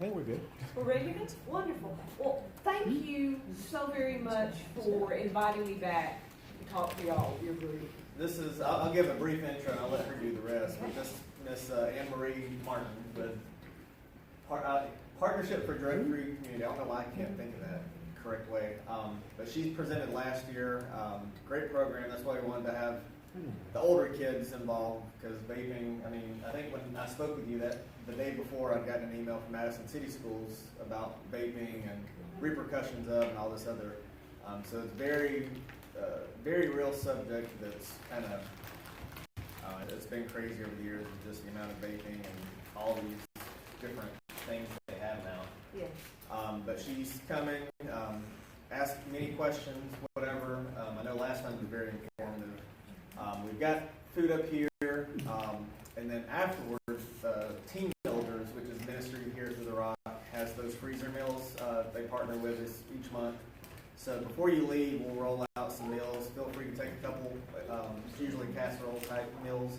think we're good. We're ready to go? Wonderful. Well, thank you so very much for inviting me back to talk to y'all, your group. This is, I'll give a brief intro and I'll let her do the rest. But this Miss Anne-Marie Martin with Partnership for Drug-Free Community. I don't know why I can't think of that correct way. But she's presented last year. Great program. That's why we wanted to have the older kids involved, because vaping, I mean, I think when I spoke with you the day before, I'd gotten an email from Madison City Schools about vaping and repercussions of and all this other. So it's very real subject that's kind of, it's been crazy over the years with just the amount of vaping and all these different things that they have now. Yes. But she's coming, ask many questions, whatever. I know last time was very informative. We've got food up here, and then afterwards, Team Builders, which is ministry here through the Rock, has those freezer meals they partner with us each month. So before you leave, we'll roll out some meals. Feel free to take a couple, it's usually casserole type meals.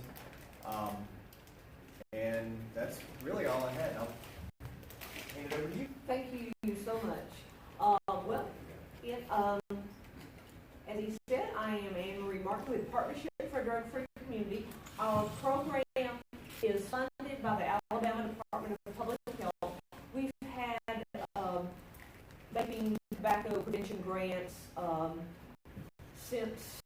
And that's really all I had. I'll hand it over to you. Thank you so much. Well, as he said, I am Anne-Marie Martin with Partnership for a Drug-Free Community. Our program is funded by the Alabama Department of Public Health. We've had vaping tobacco prevention grants since,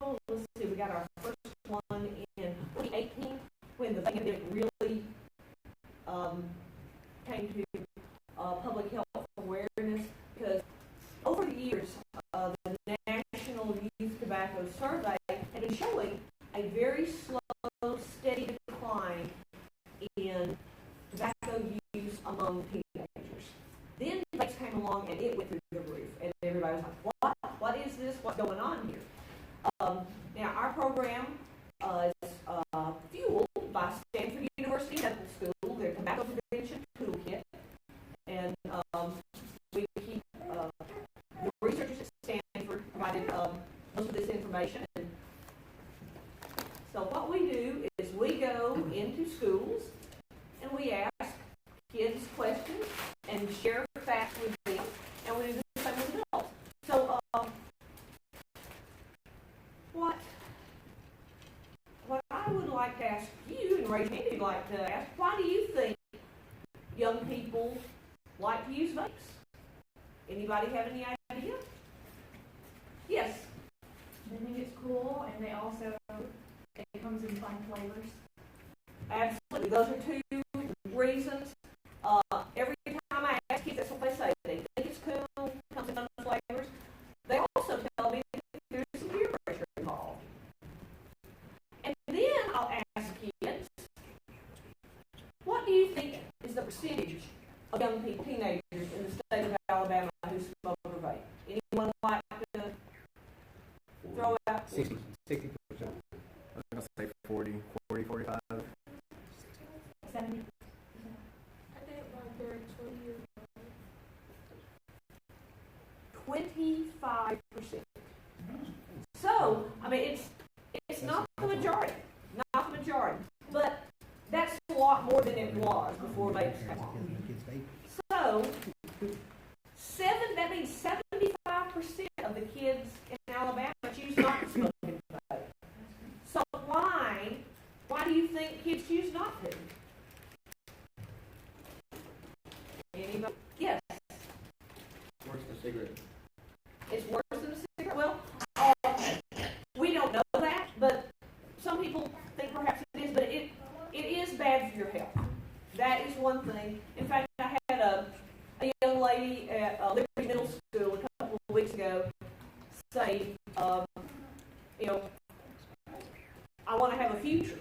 let's see, we got our first one in 2018 when the pandemic really came to public health awareness, because over the years, the National Youth Tobacco Survey had been showing a very slow, steady decline in tobacco use among teenagers. Then vapes came along and it went through the roof, and everybody was like, what is this? What's going on here? Now, our program is fueled by Stanford University Medical School, their tobacco prevention toolkit, and we keep the researchers at Stanford provided most of this information. And so what we do is we go into schools and we ask kids questions and share facts with them, and we do the same with adults. So what I would like to ask you, and raise your hand if you'd like to ask, why do you think young people like to use vapes? Anybody have any idea? Yes. I think it's cool, and it comes in fun flavors. Absolutely. Those are two reasons. Every time I ask kids, that's what they say. They think it's cool, comes in fun flavors. They also tell me that there's some peer pressure involved. And then I'll ask kids, what do you think is the percentage of young people, teenagers in the state of Alabama who smoke or vape? Anyone like to throw out? 60%. I was going to say 40, 45. 70. I think like they're 20 years old. 25%. So, I mean, it's not the majority, but that's a lot more than it was before vapes came on. So, that means 75% of the kids in Alabama choose not to smoke and vape. So why do you think kids choose not to? Anybody? Yes. Worse than a cigarette. It's worse than a cigarette? Well, we don't know that, but some people think perhaps it is, but it is bad for your health. That is one thing. In fact, I had a young lady at Liberty Middle School a couple of weeks ago say, I want to have a future,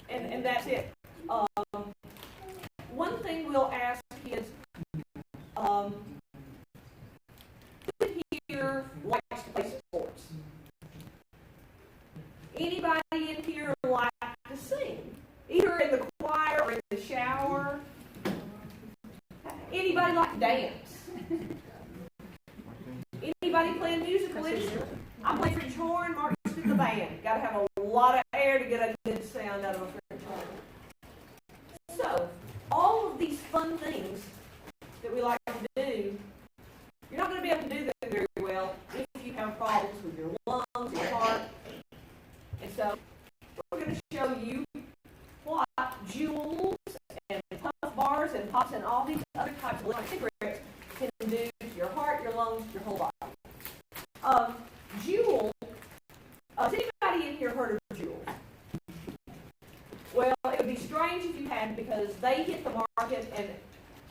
and that's it. One thing we'll ask kids, who here likes to play sports? Anybody in here like to sing? Either in the choir or in the shower? Anybody like to dance? Anybody playing musical instruments? I play French horn, Mark's in the band. Got to have a lot of air to get a good sound out of a French horn. So, all of these fun things do, you're not going to be able to do that very well if you have problems with your lungs, your heart. And so we're going to show you what Juuls and Puff Bars and Pops and all these other types of electronic cigarettes can do to your heart, your lungs, your whole body. Juul, has anybody in here heard of Juul? Well, it would be strange if you hadn't, because they hit the market and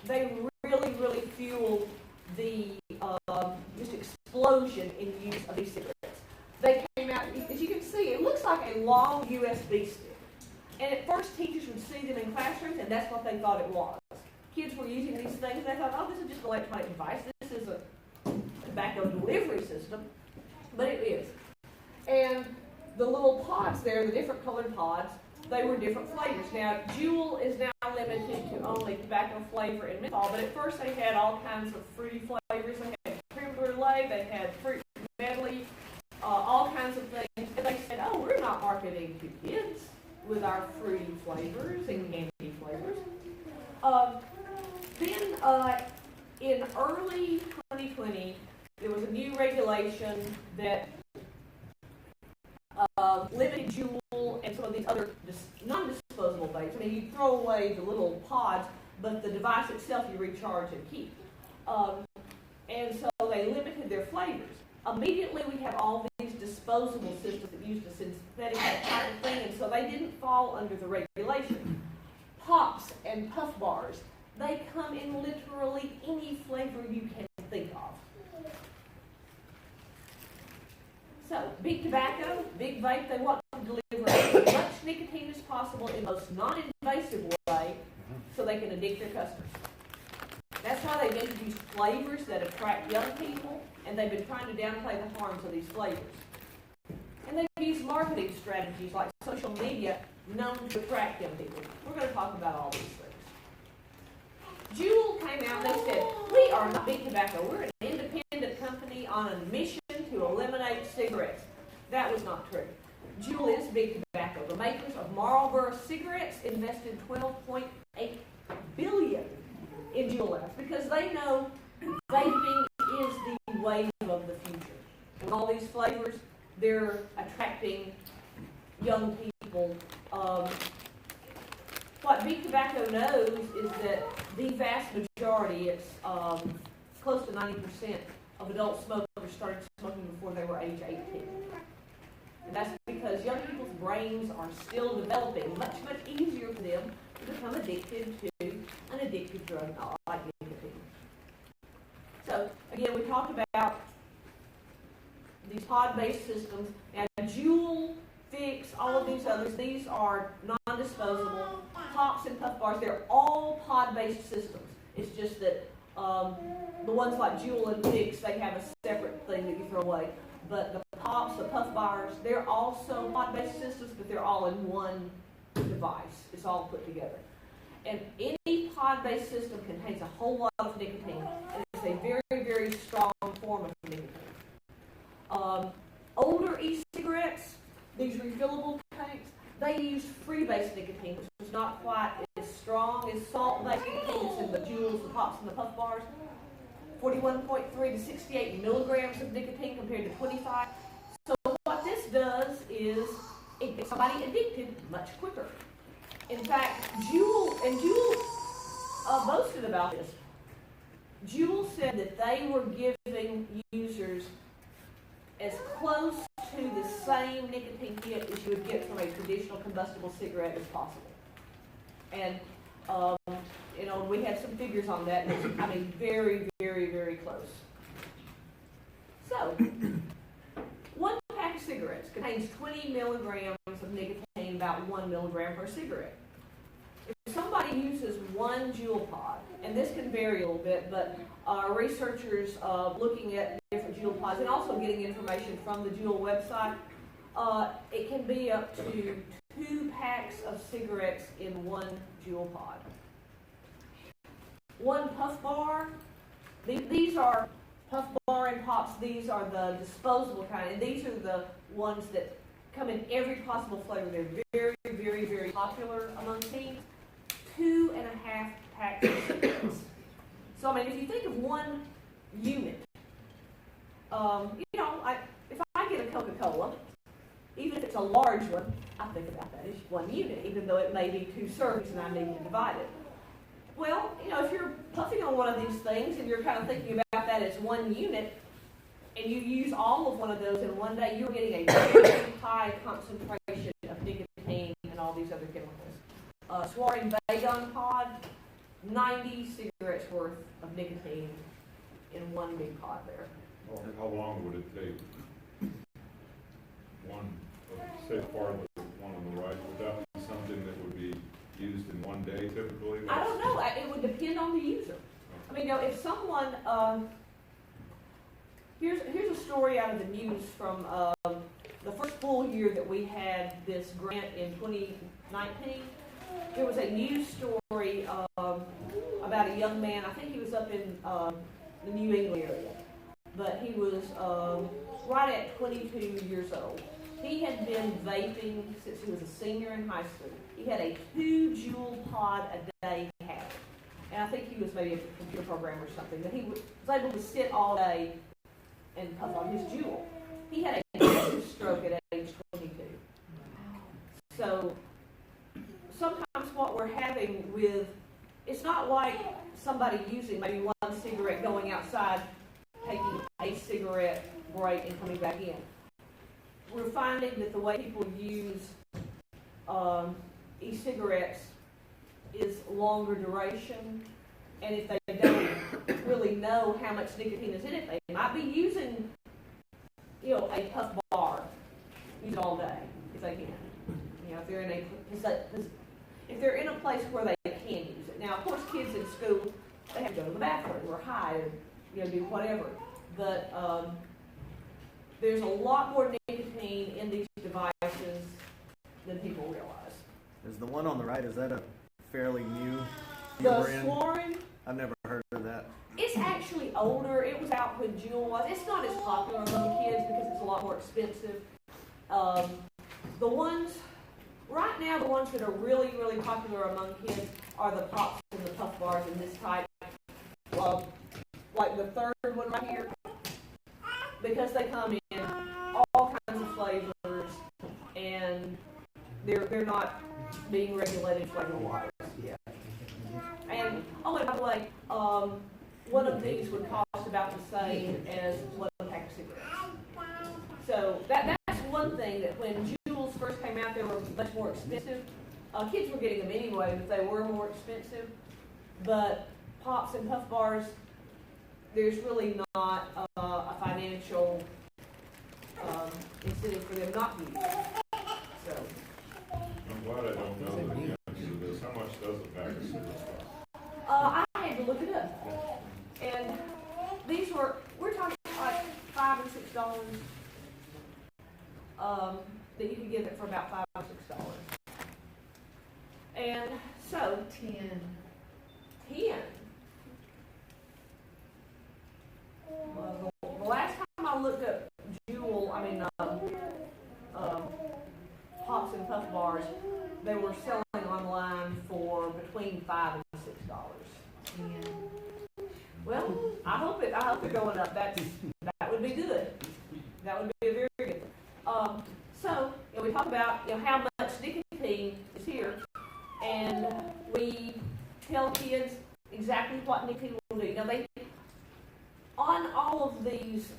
they really, really fueled the just explosion in use of these cigarettes. They came out, as you can see, it looks like a long USB stick. And at first, teachers would see them in classrooms, and that's what they thought it was. Kids were using these things, and they thought, oh, this is just an electronic device. This is a tobacco delivery system. But it is. And the little pods there, the different colored pods, they were different flavors. Now, Juul is now limited to only tobacco flavor and menthol, but at first they had all kinds of fruity flavors. They had creme brulee, they had fruit medley, all kinds of things. And they said, oh, we're not marketing to kids with our fruity flavors and candy flavors. Then in early 2020, there was a new regulation that limited Juul and some of these other non-disposable vapes. I mean, you throw away the little pods, but the device itself you recharge and keep. And so they limited their flavors. Immediately, we have all these disposable systems that used a synthetic type of thing, and so they didn't fall under the regulation. Pops and Puff Bars, they come in literally any flavor you can think of. So, big tobacco, big vape, they want to deliver as much nicotine as possible in the most non-invasive way so they can addict their customers. That's why they've introduced flavors that attract young people, and they've been trying to downplay the harms of these flavors. And they've used marketing strategies like social media known to attract young people. We're going to talk about all these things. Juul came out and they said, we are not big tobacco. We're an independent company on a mission to eliminate cigarettes. That was not true. Juul is big tobacco. The makers of Marlboro cigarettes invested $12.8 billion in Juul labs because they know vaping is the wave of the future. And all these flavors, they're attracting young people. What big tobacco knows is that the vast majority, it's close to 90% of adult smokers started smoking before they were age 18. And that's because young people's brains are still developing. Much, much easier for them to become addicted to an addictive drug like nicotine. So, again, we talked about these pod-based systems. And Juul, Fix, all of these others, these are non-disposable. Pops and Puff Bars, they're all pod-based systems. It's just that the ones like Juul and Fix, they have a separate thing that you throw away. But the Pops, the Puff Bars, they're also pod-based systems, but they're all in one device. It's all put together. And any pod-based system contains a whole lot of nicotine, and it's a very, very strong form of nicotine. Older e-cigarettes, these refillable tanks, they use free-based nicotine, which is not quite as strong as salt-based nicotine. It's in the Juuls, the Pops, and the Puff Bars. 41.3 to 68 milligrams of nicotine compared to 25. So what this does is it gets somebody addicted much quicker. In fact, Juul boasted about this. Juul said that they were giving users as close to the same nicotine hit as you would get from a traditional combustible cigarette as possible. And, we had some figures on that. I mean, very, very, very close. So, one pack of cigarettes contains 20 milligrams of nicotine, about 1 milligram per cigarette. If somebody uses one Juul pod, and this can vary a little bit, but researchers looking at different Juul pods and also getting information from the Juul website, it can be up to 2 packs of cigarettes in one Juul pod. One Puff Bar, these are Puff Bar and Pops, these are the disposable kind, and these are the ones that come in every possible flavor. They're very, very, very popular among teens. 2.5 packs of cigarettes. So, mean, if you think of one unit, if I get a Coca-Cola, even if it's a large one, I think about that as one unit, even though it may be 2 servings and I need to divide it. Well, if you're puffing on one of these things and you're kind of thinking about that as one unit, and you use all of one of those in one day, you're getting a very high concentration of nicotine and all these other chemicals. Swarin Bagon pod, 90 cigarettes worth of nicotine in one big pod there. Well, how long would it take? One, say far the one on the right, would that be something that would be used in one day typically? I don't know. It would depend on the user. I mean, if someone, here's a story out of the news from the first full year that we had this grant in 2019. There was a news story about a young man. I think he was up in the New England area, but he was right at 22 years old. He had been vaping since he was a senior in high school. He had a 2-joule pod a day habit. And I think he was maybe a computer programmer or something, but he was able to sit all day and puff on his joule. He had a massive stroke at age 22. So sometimes what we're having it's not like somebody using maybe one cigarette, going outside, taking a cigarette break and coming back in. We're finding that the way people use e-cigarettes is longer duration, and if they don't really know how much nicotine is in it, they might be using, a puff bar, use it all day if they can. If they're in a place where they can use it. Now, of course, kids in school, they have to go to the bathroom or hide or do whatever, but there's a lot more nicotine in these devices than people realize. Is the one on the right, is that a fairly new The brand? Swarin, I've never heard of that. it's actually older. It was out when Juul was. It's not as popular among kids because it's a lot more expensive. The ones, right now, the ones that are really, really popular among kids are the pops and the puff bars in this type. Like the third one right here, because they come in all kinds of flavors and they're not being regulated flavor-wise yet. And and by the way, one of these would cost about the same as one pack of cigarettes. So that's one thing, that when Juuls first came out, they were much more expensive. Kids were getting them anyway, but they were more expensive. But pops and puff bars, there's really not a financial incentive for them not to use it. So. I'm glad I don't know the answer to this. How much does a pack of cigarettes cost? I had to look it up. And we're talking like $5 or $6, that you can get it for about $5 or $6. And so, 10. Well, the last time I looked up pops and puff bars, they were selling online for between $5 and $6. Well, I hope they're going up. That would be good. That would be very good. So we talk about how much nicotine is here, and we tell kids exactly what nicotine will do. Now on all of these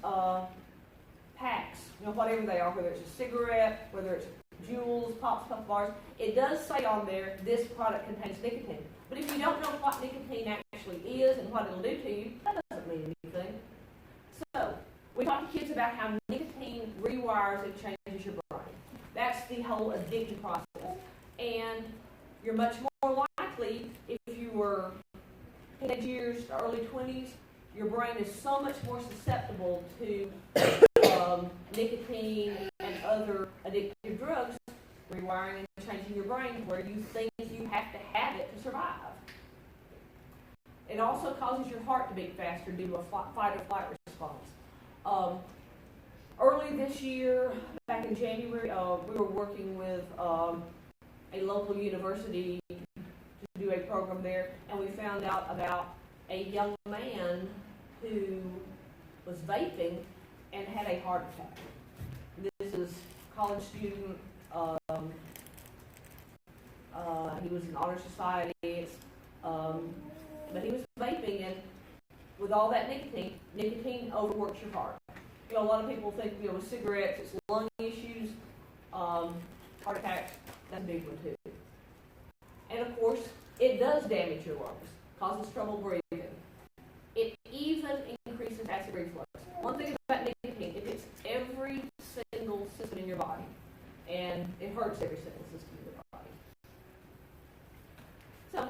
packs, whatever they are, whether it's a cigarette, whether it's Juuls, pops, puff bars, it does say on there, this product contains nicotine. But if you don't know what nicotine actually is and what it'll do to you, that doesn't mean anything. So, we talk to kids about how nicotine rewires and changes your brain. That's the whole addiction process. And you're much more likely, if you were teenage years, early 20s, your brain is so much more susceptible to nicotine and other addictive drugs, rewiring and changing your brain where you think you have to have it to survive. It also causes your heart to beat faster due to a fight or flight response. Early this year, back in January, we were working with a local university to do a program there, and we found out about a young man who was vaping and had a heart attack. This is a college student. He was in honor society, but he was vaping, and with all that nicotine overworks your heart. You know, a lot of people think, with cigarettes, it's lung issues, heart attack, that's a big one too. And of course, it does damage your lungs, causes trouble breathing. It even increases acid reflux. One thing about nicotine, it hits every single system in your body, and it hurts every single system in your body. So,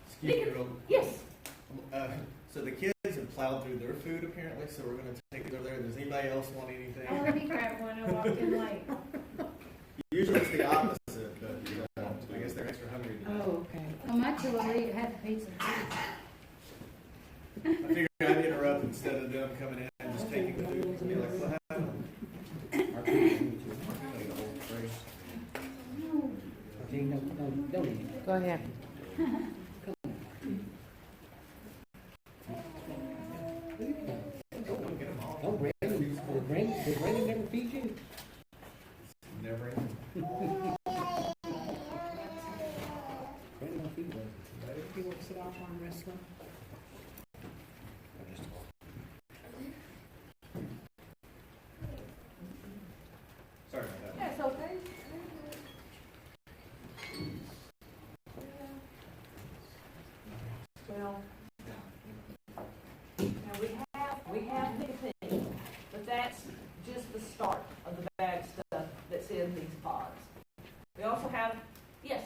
Excuse me, real yes. So the kids have plowed through their food apparently, so we're going to take it over there. Does anybody else want anything? Oh, let me grab one. I walked in late. Usually it's the opposite, but I guess they're extra hungry tonight. Oh, okay. Well, my two already had the pizza. I figured I'd interrupt instead of them coming in and just taking the food and be like, what happened? Okay, no, don't eat it. Go ahead. Don't bring it. Did Brandon never feed you? Never. Brandon don't feed us. You want to sit off on wrestling? Sorry about that. That's okay. Well, now we have nicotine, but that's just the start of the bad stuff that's in these pods. We also have, yes,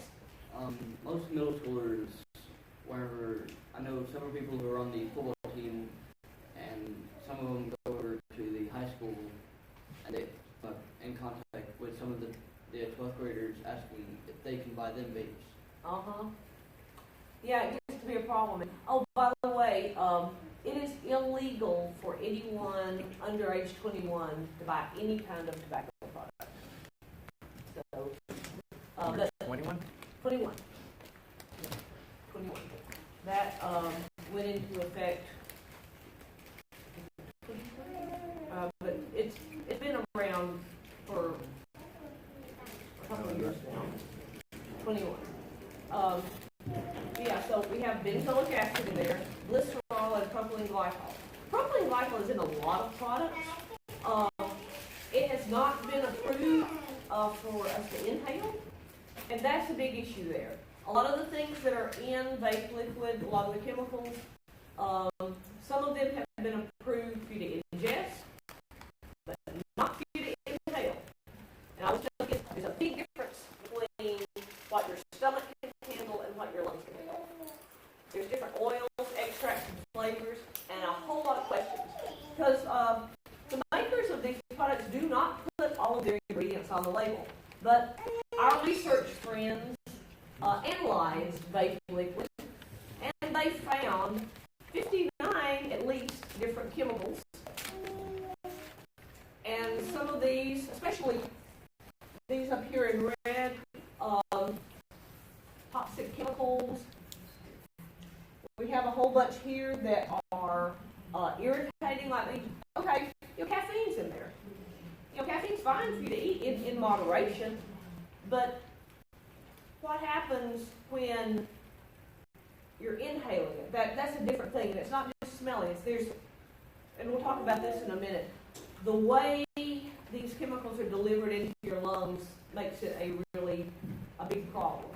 Most middle schoolers, wherever, I know several people who are on the football team, and some of them go over to the high school, and they in contact with some of the 12th graders asking if they can buy them vapes. Yeah, it gets to be a problem. Oh, by the way, it is illegal for anyone under age 21 to buy any kind of tobacco product. So, Under 21? 21. 21. That went into effect. But it's been around for a couple of years now. 21. Yeah, so we have benzoic acid in there, glycerol, and propylene glycol. Propylene glycol is in a lot of products. It has not been approved for us to inhale, and that's a big issue there. A lot of the things that are in vape liquid, a lot of the chemicals, some of them have been approved for you to ingest, but not for you to inhale. And I was telling you, there's a big difference between what your stomach can handle and what your lungs can handle. There's different oils, extracts, and flavors, and a whole lot of questions. Because the makers of these products do not put all of their ingredients on the label. But our research friends analyzed vape liquids, and they found 59 at least different chemicals. And some of these, especially these up here in red, toxic chemicals. We have a whole bunch here that are irritating, like, okay, caffeine's in there. Caffeine's fine for you to eat in moderation, but what happens when you're inhaling it? That's a different thing, and it's not just smelling. And we'll talk about this in a minute. The way these chemicals are delivered into your lungs makes it a big problem.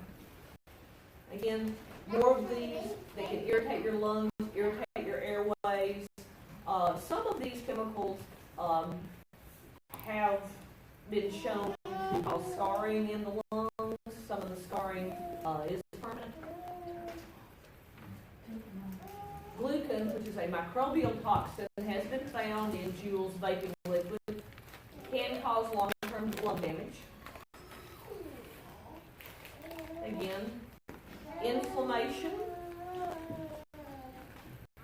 Again, more of these, they can irritate your lungs, irritate your airways. Some of these chemicals have been shown to cause scarring in the lungs. Some of the scarring is permanent. Glucan, which is a microbial toxin, has been found in Juul's vaping liquid, can cause long-term lung damage. Again, inflammation,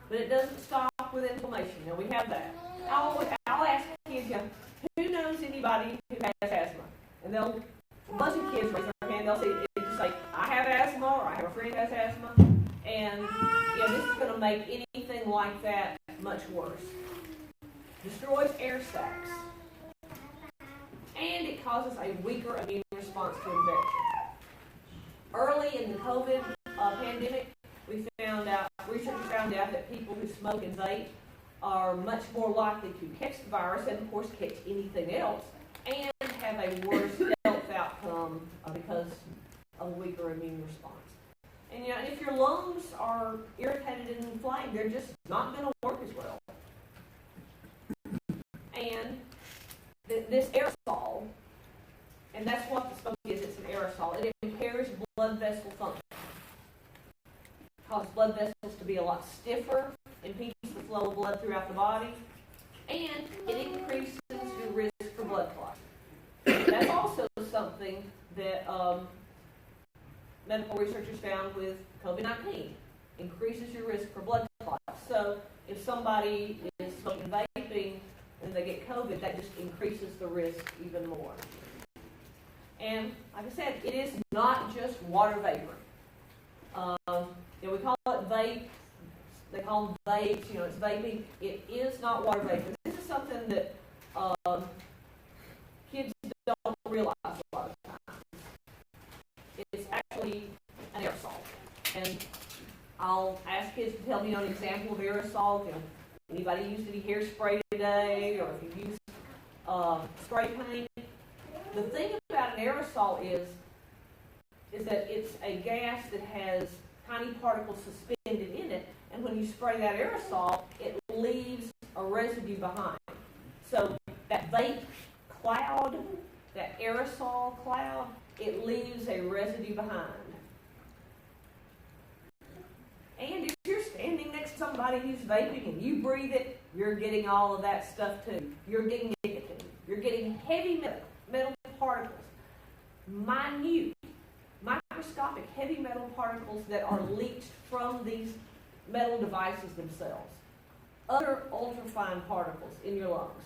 but it doesn't stop with inflammation. Now we have that. I'll ask kids, who knows anybody who has asthma? And a bunch of kids raise their hand. They'll say, I have asthma, or I have a friend who has asthma. And this is going to make anything like that much worse. Destroys air sacs. And it causes a weaker immune response to infection. Early in the COVID pandemic, researchers found out that people who smoke and vape are much more likely to catch the virus and, of course, catch anything else, and have a worse health outcome because of a weaker immune response. And if your lungs are irritated and inflamed, they're just not going to work as well. And this aerosol, and that's what the smoke is, it's an aerosol. It impairs blood vessel function. Causes blood vessels to be a lot stiffer, impedes the flow of blood throughout the body, and it increases your risk for blood clots. That's also something that medical researchers found with COVID-19. Increases your risk for blood clots. So if somebody is smoking and vaping and they get COVID, that just increases the risk even more. And like I said, it is not just water vapor. We call it vape. They call them vapes. It's vaping. It is not water vapor. This is something that kids don't realize a lot of times. It's actually an aerosol. And I'll ask kids to tell me an example of aerosol. Anybody used any hairspray today, or if you use spray paint? The thing about an aerosol is that it's a gas that has tiny particles suspended in it, and when you spray that aerosol, it leaves a residue behind. So that vape cloud, that aerosol cloud, it leaves a residue behind. And if you're standing next to somebody who's vaping and you breathe it, you're getting all of that stuff too. You're getting nicotine. You're getting heavy metal particles. Minute, microscopic heavy metal particles that are leached from these metal devices themselves. Other ultrafine particles in your lungs.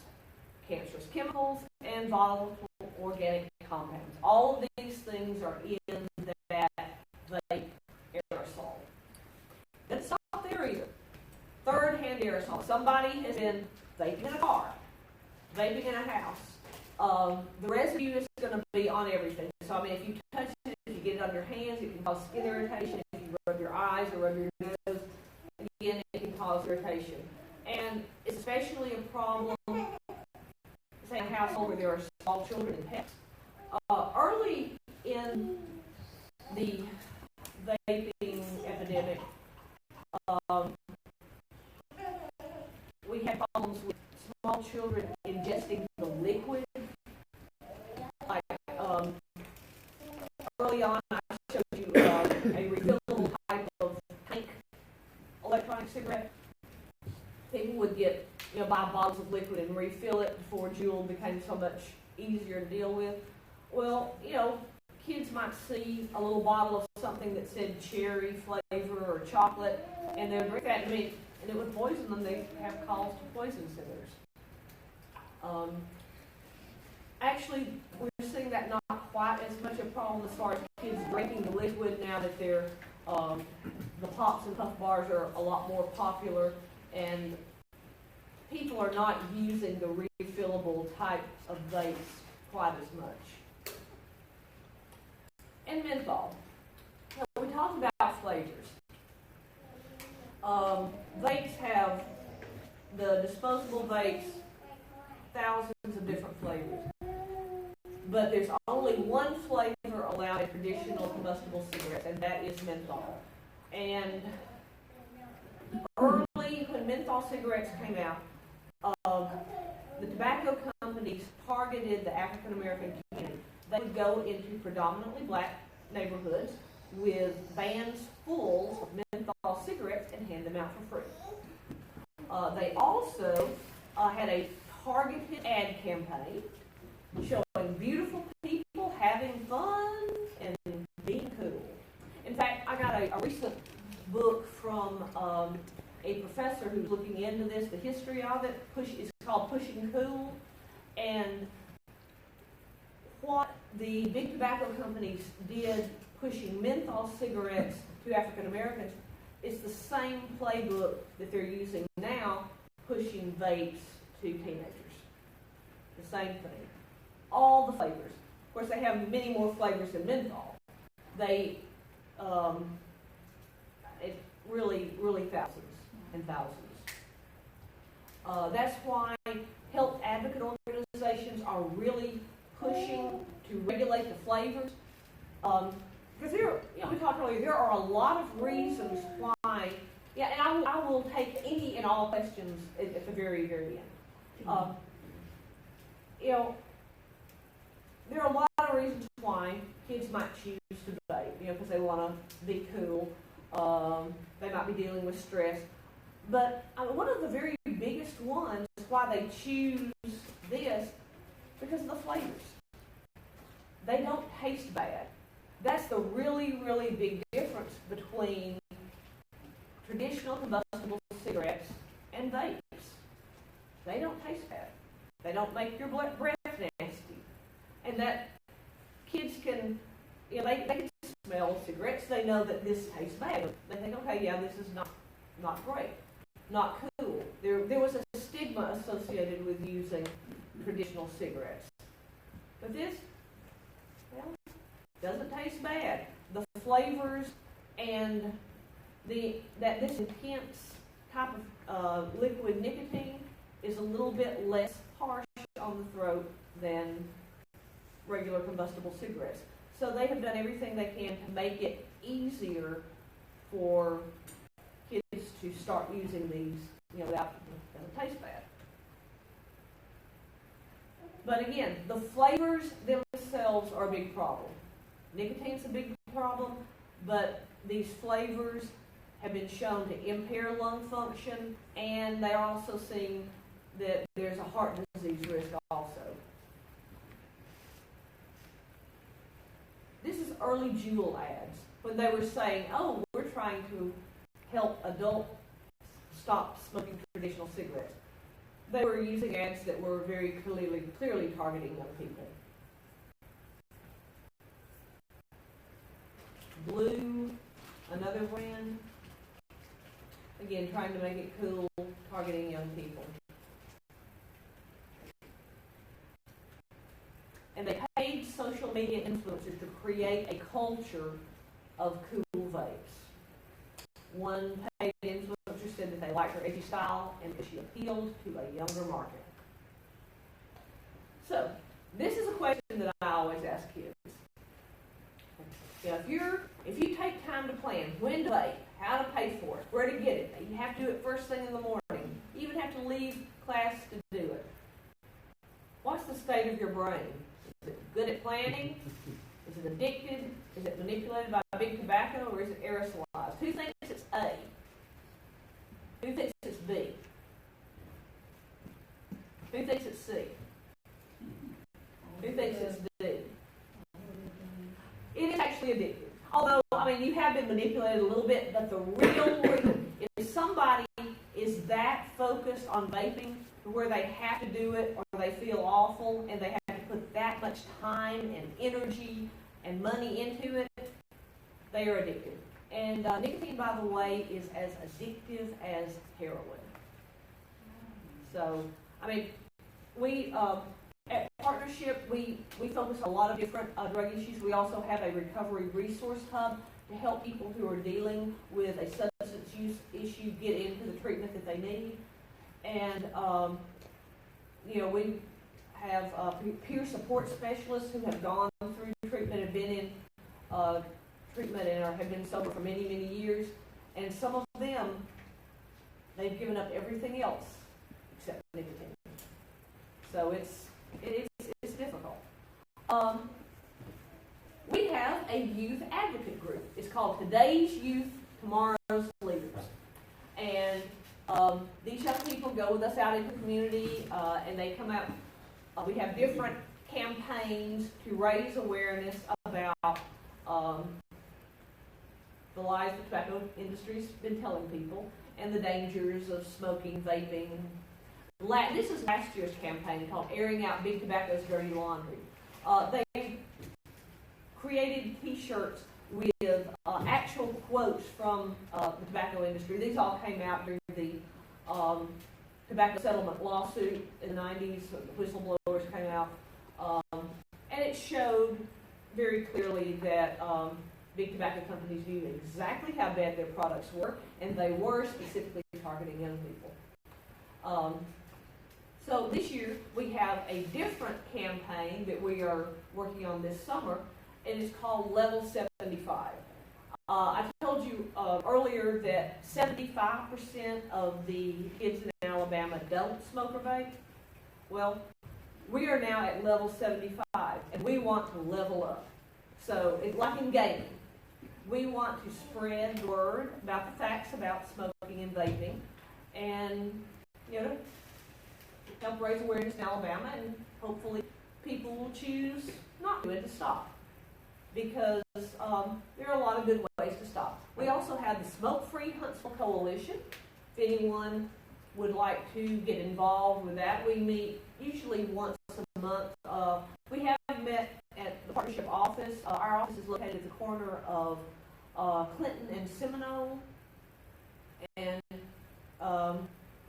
Cancerous chemicals and volatile organic compounds. All of these things are in that vape aerosol. It's not there either. Third-hand aerosol. Somebody has been vaping in a car, vaping in a house. The residue is going to be on everything. So, if you touch it, if you get it on your hands, it can cause skin irritation. If you rub your eyes or rub your nose, again, it can cause irritation. And it's especially a problem, say, in a household where there are small children and pets. Early in the vaping epidemic, we had problems with small children ingesting the liquid. Like early on, I showed you a refillable type of pink electronic cigarette. People would buy bottles of liquid and refill it before Juul became so much easier to deal with. Well, kids might see a little bottle of something that said cherry flavor or chocolate, and they would drink that, and it would poison them. They have calls to poison centers. Actually, we're seeing that not quite as much a problem as far as kids drinking the liquid now that the pops and puff bars are a lot more popular, and people are not using the refillable type of vapes quite as much. And menthol. So we talked about flavors. Vapes have, the disposable vapes, thousands of different flavors. But there's only one flavor allowed in traditional combustible cigarettes, and that is menthol. And early, when menthol cigarettes came out, the tobacco companies targeted the African American community. They would go into predominantly black neighborhoods with vans full of menthol cigarettes and hand them out for free. They also had a targeted ad campaign showing beautiful people having fun and being cool. In fact, I got a recent book from a professor who's looking into this, the history of it. It's called Pushing Cool. And what the big tobacco companies did pushing menthol cigarettes to African Americans, it's the same playbook that they're using now, pushing vapes to teenagers. The same thing. All the flavors. Of course, they have many more flavors than menthol. They, it really thousands and thousands. That's why health advocate organizations are really pushing to regulate the flavors. Because we talked earlier, there are a lot of reasons why. Yeah, and I will take any and all questions at the very, very end. There are a lot of reasons why kids might choose to vape. Because they want to be cool. They might be dealing with stress. But one of the very biggest ones why they choose this, because of the flavors. They don't taste bad. That's the really, really big difference between traditional combustible cigarettes and vapes. They don't taste bad. They don't make your breath nasty. And that kids can, they can smell cigarettes. They know that this tastes bad. They think, okay, yeah, this is not great, not cool. There was a stigma associated with using traditional cigarettes. But this, doesn't taste bad. The flavors and this intense type of liquid nicotine is a little bit less harsh on the throat than regular combustible cigarettes. So they have done everything they can to make it easier for kids to start using these, without it doesn't taste bad. But again, the flavors themselves are a big problem. Nicotine's a big problem, but these flavors have been shown to impair lung function, and they're also seeing that there's a heart disease risk also. This is early Juul ads, when they were saying, oh, we're trying to help adults stop smoking traditional cigarettes. They were using ads that were very clearly targeting young people. Blue, another brand, again, trying to make it cool, targeting young people. And they paid social media influencers to create a culture of cool vapes. One paid influencer said that they liked her edgy style and that she appealed to a younger market. So, this is a question that I always ask kids. If you take time to plan when to vape, how to pay for it, where to get it, you have to do it first thing in the morning. You even have to leave class to do it. What's the state of your brain? Is it good at planning? Is it addicted? Is it manipulated by big tobacco, or is it aerosolized? Who thinks it's A? Who thinks it's B? Who thinks it's C? Who thinks it's D? It is actually addictive. Although, you have been manipulated a little bit, but the real reason, if somebody is that focused on vaping to where they have to do it or they feel awful and they have to put that much time and energy and money into it, they are addicted. And nicotine, by the way, is as addictive as heroin. So, we, at Partnership, we focus on a lot of different drug issues. We also have a recovery resource hub to help people who are dealing with a substance use issue get into the treatment that they need. And, we have peer support specialists who have gone through treatment, have been in treatment and have been sober for many, many years. And some of them, they've given up everything else except nicotine. So it's difficult. We have a youth advocate group. It's called Today's Youth, Tomorrow's Leaders. And these young people go with us out into the community, and they come out. We have different campaigns to raise awareness about the lies the tobacco industry's been telling people and the dangers of smoking, vaping. This is last year's campaign called Airing Out Big Tobacco's Dirty Laundry. They created t-shirts with actual quotes from the tobacco industry. These all came out during the tobacco settlement lawsuit in the 90s. The whistleblowers came out, and it showed very clearly that big tobacco companies knew exactly how bad their products were, and they were specifically targeting young people. So this year we have a different campaign that we are working on this summer, and it's called Level 75. I told you earlier that 75% of the kids in Alabama don't smoke or vape. Well, we are now at level 75, and we want to level up. So it's like in gaming. We want to spread the word about the facts about smoking and vaping, and help raise awareness in Alabama, and hopefully people will choose not to and to stop, because there are a lot of good ways to stop. We also have the Smoke Free Huntsville Coalition. If anyone would like to get involved with that, we meet usually once a month. We have met at the partnership office. Our office is located at the corner of Clinton and Seminole, and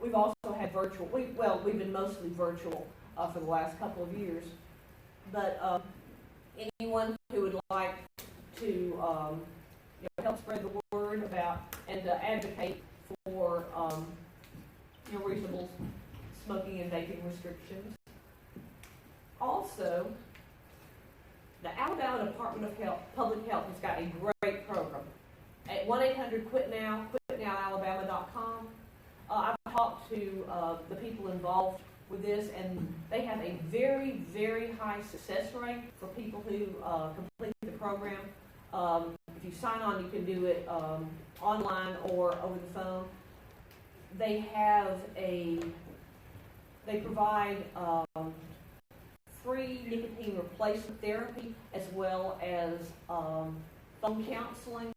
we've also had virtual. We've been mostly virtual for the last couple of years, but anyone who would like to help spread the word about and advocate for reasonable smoking and vaping restrictions. Also, the Alabama Department of Public Health has got a great program at 1-800-QUIT-NOW, quitnowalabama.com. I've talked to the people involved with this, and they have a very, very high success rate for people who complete the program. If you sign on, you can do it online or over the phone. They provide free nicotine replacement therapy, as well as phone counseling.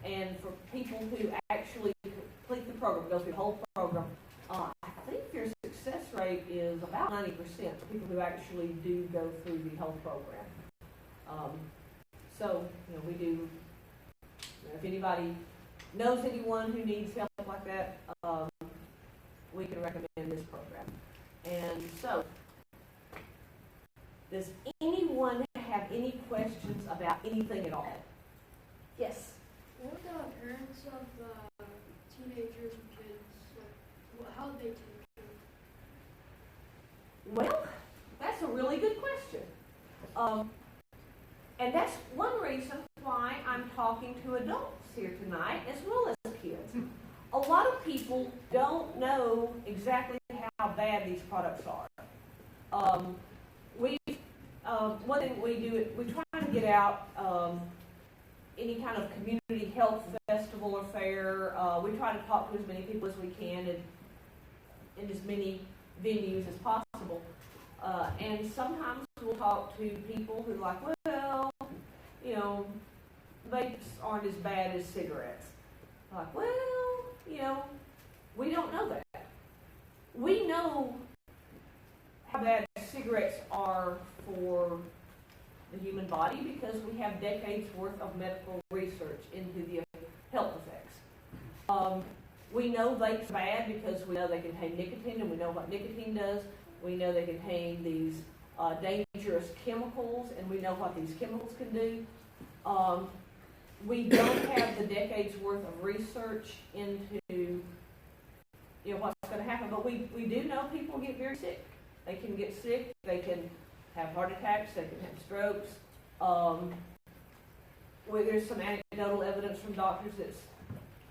And for people who actually complete the program, go through the whole program, I think their success rate is about 90% for people who actually do go through the whole program. So, we do, if anybody knows anyone who needs help like that, we can recommend this program. And so, does anyone have any questions about anything at all? Yes? What are the parents of teenagers and kids, how do they take it? Well, that's a really good question. And that's one reason why I'm talking to adults here tonight as well as kids. A lot of people don't know exactly how bad these products are. One thing we do, we try to get out any kind of community health festival or fair. We try to talk to as many people as we can in as many venues as possible. And sometimes we'll talk to people who are like, well, vapes aren't as bad as cigarettes. Like, well, we don't know that. We know how bad cigarettes are for the human body because we have decades worth of medical research into the health effects. We know vapes are bad because we know they contain nicotine, and we know what nicotine does. We know they contain these dangerous chemicals, and we know what these chemicals can do. We don't have the decades worth of research into what's going to happen, but we do know people get very sick. They can get sick, they can have heart attacks, they can have strokes. There's some anecdotal evidence from doctors that's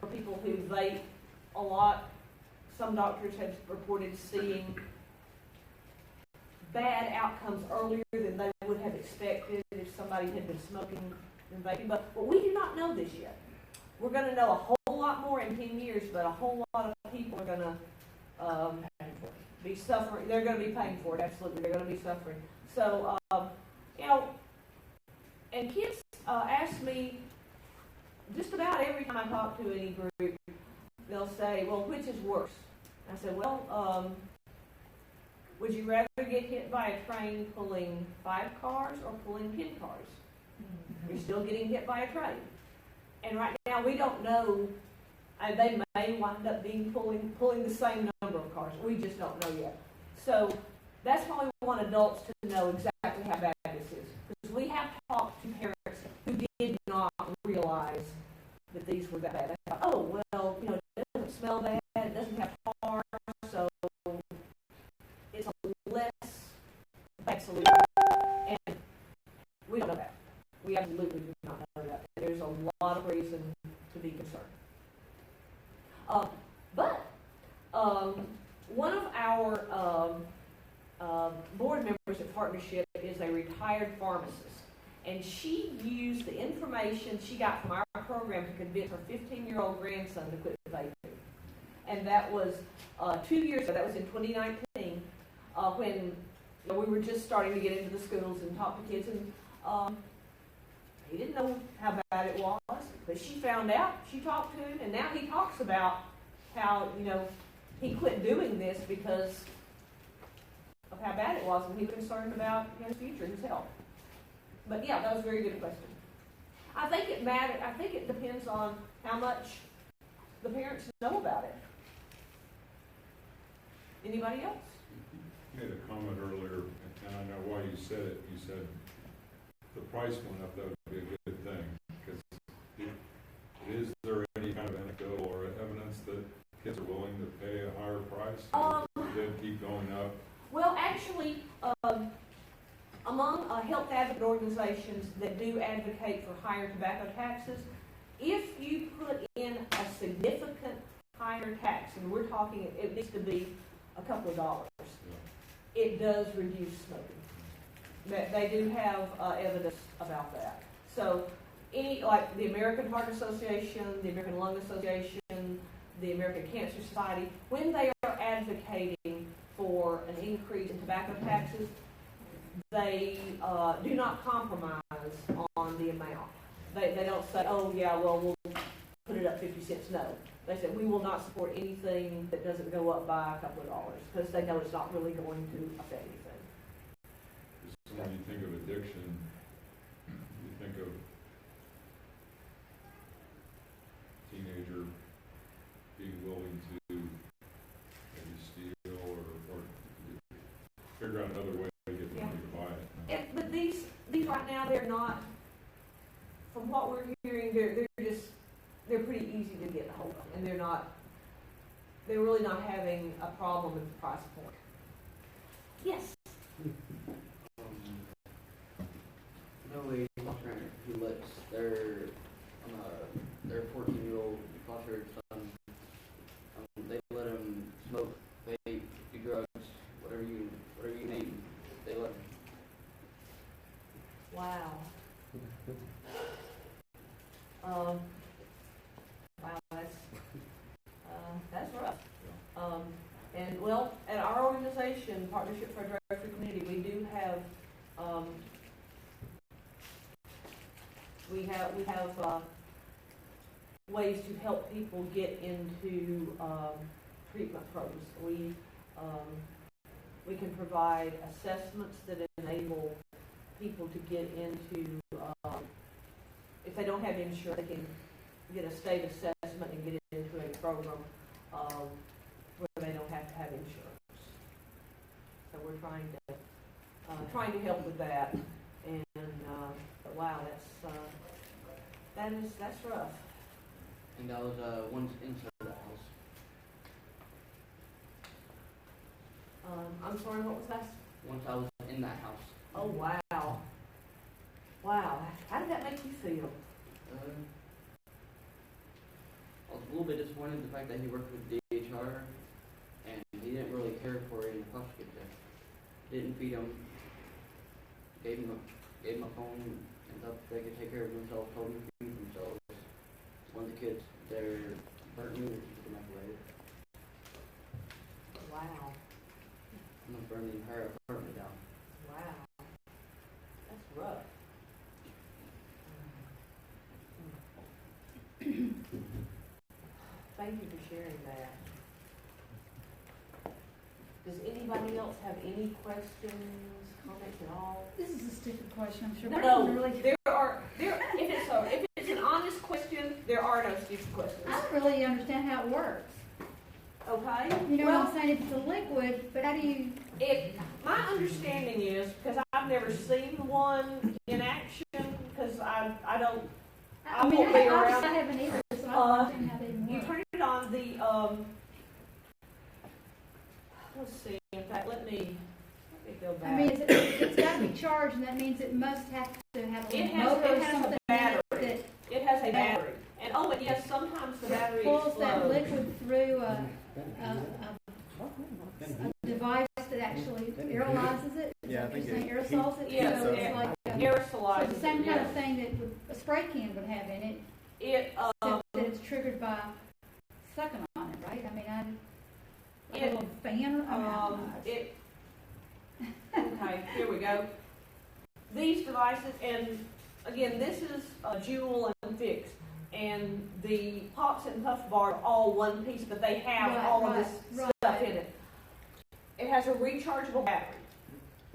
for people who vape a lot. Some doctors have reported seeing bad outcomes earlier than they would have expected if somebody had been smoking and vaping. But we do not know this yet. We're going to know a whole lot more in 10 years, but a whole lot of people are going to be suffering. They're going to be paying for it, absolutely. They're going to be suffering. So, and kids ask me, just about every time I talk to any group, they'll say, well, which is worse? I said, well, would you rather get hit by a train pulling 5 cars or pulling 10 cars? You're still getting hit by a train. And right now, we don't know, they may wind up pulling the same number of cars. We just don't know yet. So that's why we want adults to know exactly how bad this is. Because we have talked to parents who did not realize that these were that bad. They thought, oh, well, you know, it doesn't smell bad, it doesn't have tar, so it's a less bad solution. And we don't know that. We absolutely do not know that. There's a lot of reason to be concerned. But one of our board members at Partnership is a retired pharmacist. And she used the information she got from our program to convince her 15-year-old grandson to quit vaping. And that was 2 years ago. That was in 2019 when we were just starting to get into the schools and talk to kids. And he didn't know how bad it was, but she found out. She talked to him, and now he talks about how, you know, he quit doing this because of how bad it was, and he was concerned about his future, his health. But yeah, that was a very good question. I think it matters. I think it depends on how much the parents know about it. Anybody else? You made a comment earlier, and I know why you said it. You said the price went up, that would be a good thing. Because is there any kind of anecdotal or evidence that kids are willing to pay a higher price? Then keep going up? Well, actually, among health advocate organizations that do advocate for higher tobacco taxes, if you put in a significant higher tax, and we're talking, it needs to be a couple of dollars, it does reduce smoking. They do have evidence about that. So, like the American Heart Association, the American Lung Association, the American Cancer Society, when they are advocating for an increase in tobacco taxes, they do not compromise on the amount. They don't say, oh yeah, well, we'll put it up 50 cents. No. They said, we will not support anything that doesn't go up by a couple of dollars, because they know it's not really going to affect anything. So when you think of addiction, you think of teenager being willing to maybe steal or figure out another way to get the money to buy it. But these right now, they're not, from what we're hearing, they're pretty easy to get a hold of, and they're really not having a problem with the price point. Yes? No way, who lets their 14-year-old foster son, they let him smoke, vape, do drugs, whatever you name, they let him. Wow. Wow, that's rough. And well, at our organization, Partnership for a Drug-Free Community, we do have ways to help people get into treatment programs. We can provide assessments that enable people to get into, if they don't have insurance, they can get a state assessment and get into a program where they don't have to have insurance. So we're trying to help with that. And but wow, that's rough. And I was once inside the house. I'm sorry, what was that? Once I was in that house. Oh wow. Wow. How did that make you feel? I was a little bit disappointed in the fact that he worked with DHR and he didn't really care for any foster kids there. Didn't feed them, gave him a phone and thought they could take care of themselves, told them to feed themselves. One of the kids, they're burnt noodles into the microwave. Wow. I'm gonna burn the entire apartment down. Wow. That's rough. Thank you for sharing that. Does anybody else have any questions, comments at all? This is a stupid question, I'm sure. No, if it's an honest question, you some questions. I don't really understand how it works. Okay? You know Well, what I'm saying? If it's a liquid, but how do you? My understanding is, because I've never seen one in action, because I don't, I mean, won't be obviously around. I haven't either, so I don't understand how they You work. turn it on the, let's see, in fact, let me go back. I mean, it's got to be charged, and that means it must have to have a It has- motor it or has a something in battery. it that It has a battery. And oh, and yes, sometimes the battery pulls that explodes. liquid through a device that actually aerosolizes it. Is Yeah, that I what think you're saying? it Aerosols it. Yeah, so so it's like so Aerosolizes the same it, kind yes. of thing that a spray can would have in it, It, except that it's triggered by sucking on it, right? I mean, like a It- little fan. Or, I mean, I don't know. it, okay, here we go. These devices, and again, this is Jewel and Fix, and the Pops and Puff Bar are all one piece, but they have Right, all of right, this right. stuff in it. It has a rechargeable battery,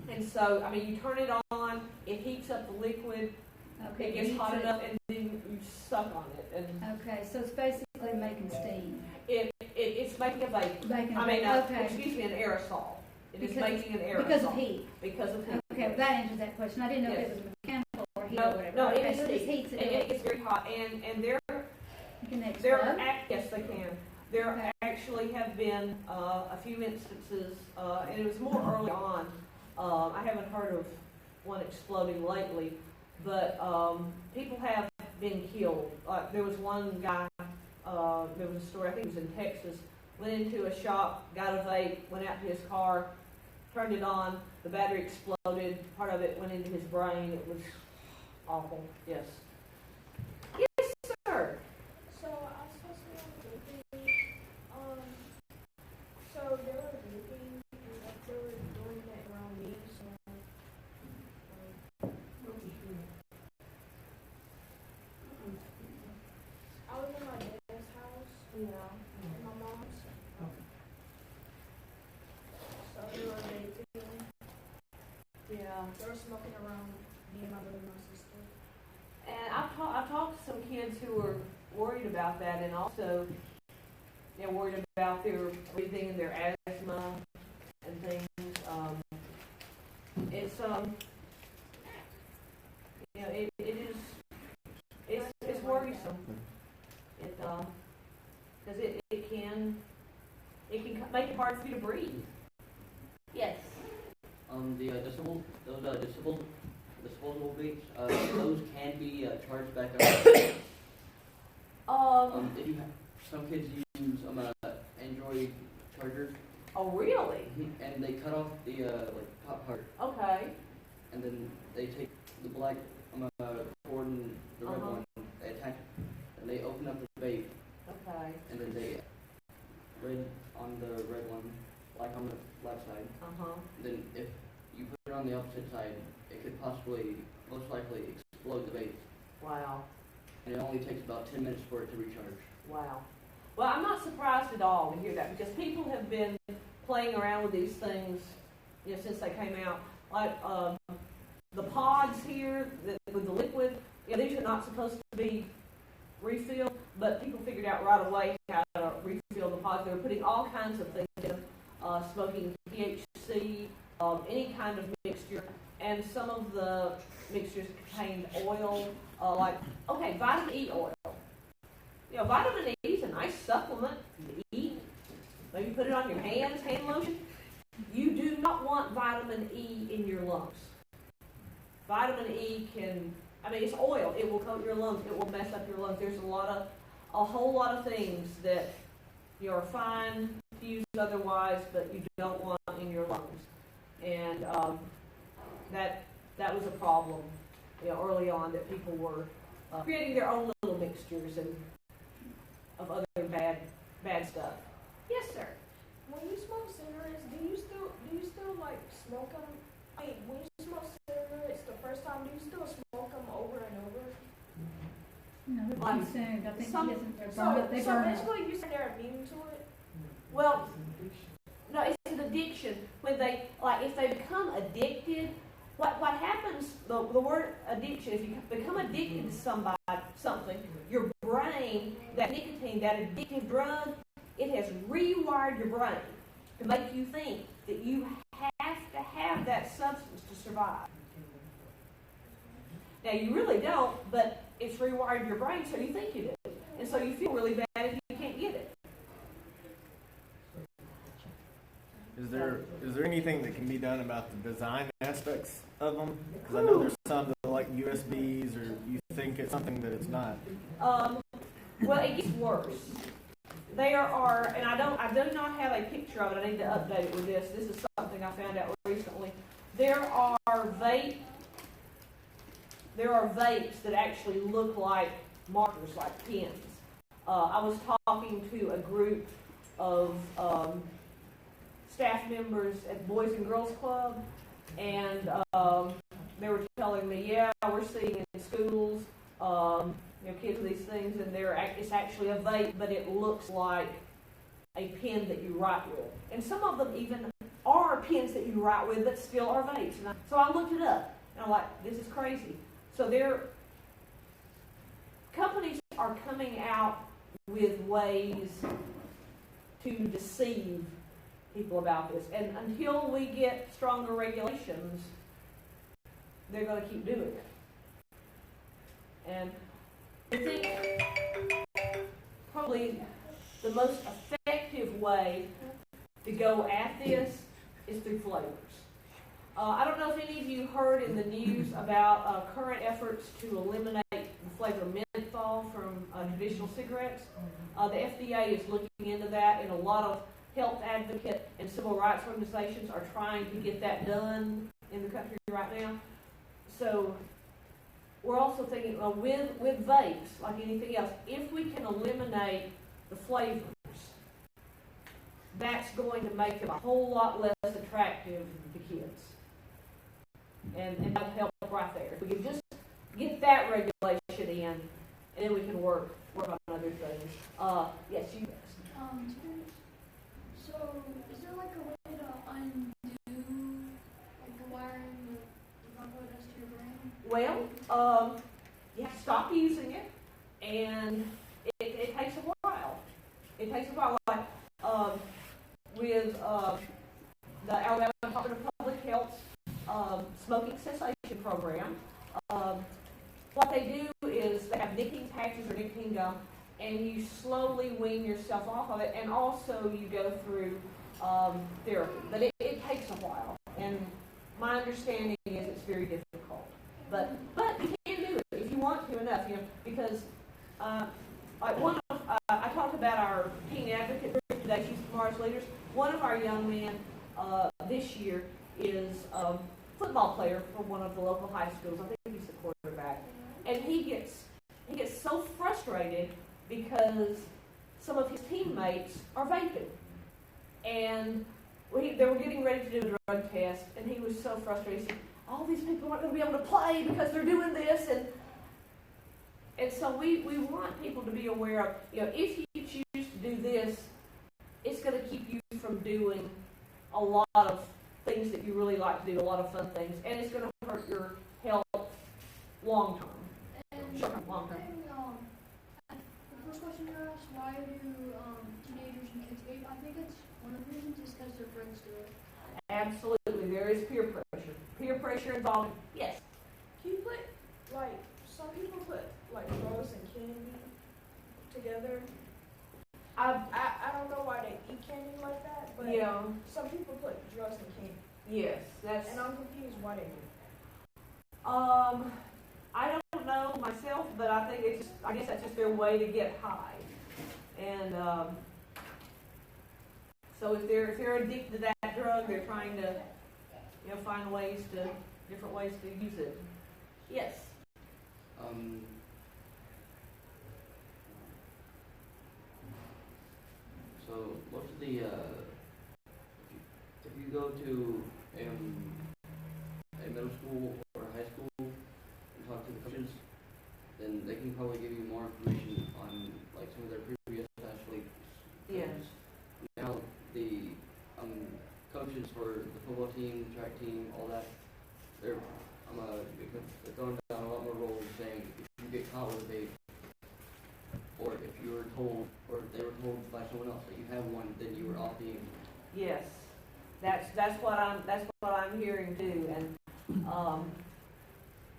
and so, I mean, you turn it on, it heats up the liquid, Okay, it gets heats hot it. enough, and then you suck on it, and Okay, so it's basically making steam. it's making a vapor. Making I mean, okay. excuse me, an aerosol. It is Because- making an aerosol. Because of heat. Because of heat. Okay, well, that answers that question. I didn't know if it was mechanical or heat or No, whatever. no, it Okay, is so it just heat. heats it It up. gets very hot, and there Can they There, explode? yes, they can. There Okay. actually have been a few instances, and it was more early on. I haven't heard of one exploding lately, but people have been killed. There was one guy, there was a story, I think it was in Texas, went into a shop, got a vape, went out to his car, turned it on, the battery exploded, part of it went into his brain. It was awful, yes. Yes, sir. So I was supposed to be on vaping. So they were vaping and like they were doing it around me. So like, I was in my dad's house. Yeah. And my mom's. So they were vaping. Yeah. They were smoking around me and my brother and my sister. And I've talked to some kids who are worried about that, and also they're worried about their breathing and their asthma and things. It's you know, it is it's worrisome. It because it can make it hard for you to breathe. Yes. The disposable vapes, those can be charged back up. If you have, some kids use Android chargers, Oh, really? and they cut off the top part, Okay. and then they take the black cord and the red Uh-huh. one, they attach it, and they open up the vape, Okay. and then they red on the red one, like on the left side. Uh-huh. Then if you put it on the opposite side, it could possibly, most likely, explode the vape. Wow. And it only takes about 10 minutes for it to recharge. Wow. Well, I'm not surprised at all to hear that, because people have been playing around with these things, you know, since they came out. Like the pods here with the liquid, you know, these are not supposed to be refilled, but people figured out right away how to refill the pods. They were putting all kinds of things in them, smoking THC, any kind of mixture, and some of the mixtures contained oil, like vitamin E oil. You know, vitamin E is a nice supplement to eat. Maybe put it on your hands, hand lotion. You do not want vitamin E in your lungs. Vitamin E it's oil. It will coat your lungs. It will mess up your lungs. There's a whole lot of things that you're fine to use otherwise, but you don't want in your lungs. And that was a problem, you know, early on, that people were creating their own little mixtures and of other bad stuff. Yes, sir. When you smoke cigarettes, do you still like smoke them? I mean, when you smoke cigarettes the first time, do you still smoke them over and over? No, they're Like, consumed. I think some- he isn't. They So burn up. basically, you said they're immune to it. Well, no, it's an addiction. When if they become addicted, what happens? The word addiction. If you become addicted to something, your brain, that nicotine, that addictive drug, it has rewired your brain to make you think that you have to have that substance to survive. Now, you really don't, but it's rewired your brain so you think you do. And so you feel really bad if you can't get it. Is there anything that can be done about the design aspects of them? Because I know there's some that are like USBs, or you think it's something that it's not. Well, it gets worse. There are, and I do not have a picture of it. I need to update it with this. This is something I found out recently. There are vapes that actually look like markers, like pens. I was talking to a group of staff members at Boys and Girls Club, and they were telling me, yeah, we're seeing in schools, kids with these things, and it's actually a vape, but it looks like a pen that you write with. And some of them even are pens that you write with, but still are vapes. So I looked it up, and I'm like, this is crazy. So companies are coming out with ways to deceive people about this. And until we get stronger regulations, they're going to keep doing it. And I think probably the most effective way to go at this is through flavors. I don't know if any of you heard in the news about current efforts to eliminate the flavor menthol from traditional cigarettes. The FDA is looking into that, and a lot of health advocate and civil rights organizations are trying to get that done in the country right now. So we're also thinking with vapes, like anything else, if we can eliminate the flavors, that's going to make them a whole lot less attractive to kids. And that'll help right there. If we can just get that regulation in, and then we can work on other things. Yes, you asked. So, is there like a way to undo like the wiring the fungal does to your brain? Well, you have to stop using it, and it takes a while. It takes a while. Like with the Alabama Department of Public Health's smoking cessation program, what they do is they have nicotine patches or nicotine gum, and you slowly wean yourself off of it, and also you go through therapy. But it takes a while, and my understanding is it's very difficult. But you can do it if you want to enough, because I talked about our teen advocate group today. She's tomorrow's leaders. One of our young men this year is a football player for one of the local high schools. I think he's the quarterback, and he gets so frustrated because some of his teammates are vaping, and they were getting ready to do a drug test, and he was so frustrated. He said, all these people aren't going to be able to play because they're doing this, and so we want people to be aware of, if you choose to do this, it's going to keep you from doing a lot of things that you really like to do, a lot of fun things, and it's going to hurt your health long term. And Long term. The first question you asked, why do teenagers and kids vape? I think it's one of the reasons is because their friends do it. Absolutely, there is peer pressure. Peer pressure involved. Yes. Can you put, like, some people put, like, drugs and candy together? I don't know why they eat candy like that, but some people put drugs and candy. Yes, that's. And I'm confused why they do. I don't know myself, but I think I guess that's just their way to get high. And so if they're addicted to that drug, they're trying to find different ways to use it. Yes. So most of the if you go to a middle school or a high school and talk to the coaches, then they can probably give you more information on like some of their previous athletes. Yes. Now the coaches for the football team, track team, all that, they're throwing down a lot more rules saying if you get caught with a vape, or if you were told, or if they were told by someone else that you have one, then you were opting. Yes, that's what I'm hearing too,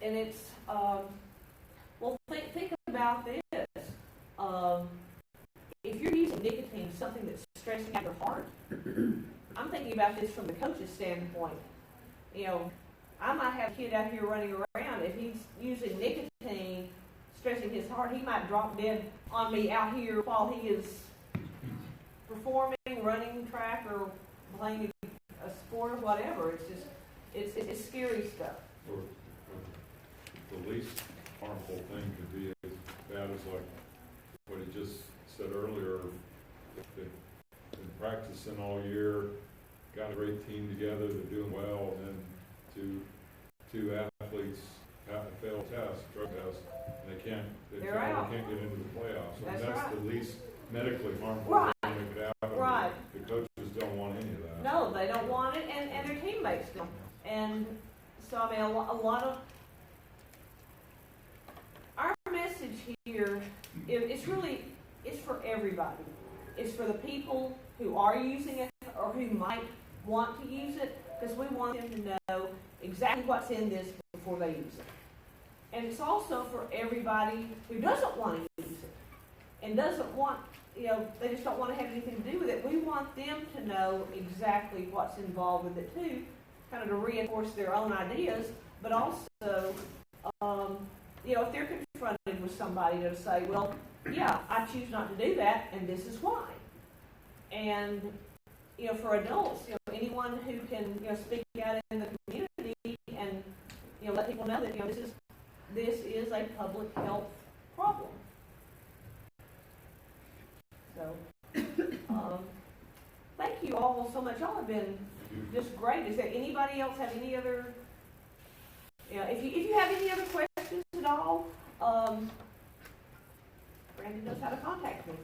and it's well, think about this. If you're using nicotine, something that's stressing out your heart, I'm thinking about this from the coach's standpoint. You know, I might have a kid out here running around. If he's using nicotine, stressing his heart, he might drop dead on me out here while he is performing, running track, or playing a sport or whatever. It's just, it's scary stuff. Or the least harmful thing could be as bad as like what he just said earlier. If they've been practicing all year, got a great team together, they're doing well, and then two athletes fail drug test, and they can't get into the playoffs. That's That's right. the least medically harmful Right. thing that could happen. Right. The coaches don't want any of that. No, they don't want it, and their teammates don't. And so, I mean, a lot of our message here, it's for everybody. It's for the people who are using it or who might want to use it, because we want them to know exactly what's in this before they use it. And it's also for everybody who doesn't want to use it and doesn't want, they just don't want to have anything to do with it. We want them to know exactly what's involved with it too, kind of to reinforce their own ideas, but also, if they're confronted with somebody to say, well, yeah, I choose not to do that, and this is why. And, for adults, anyone who can, speak out in the community and, let people know that, this is a public health problem. So, thank you all so much. Y'all have been just great. Is there anybody else have any other, if you have any other questions at all, Brandon knows how to contact me.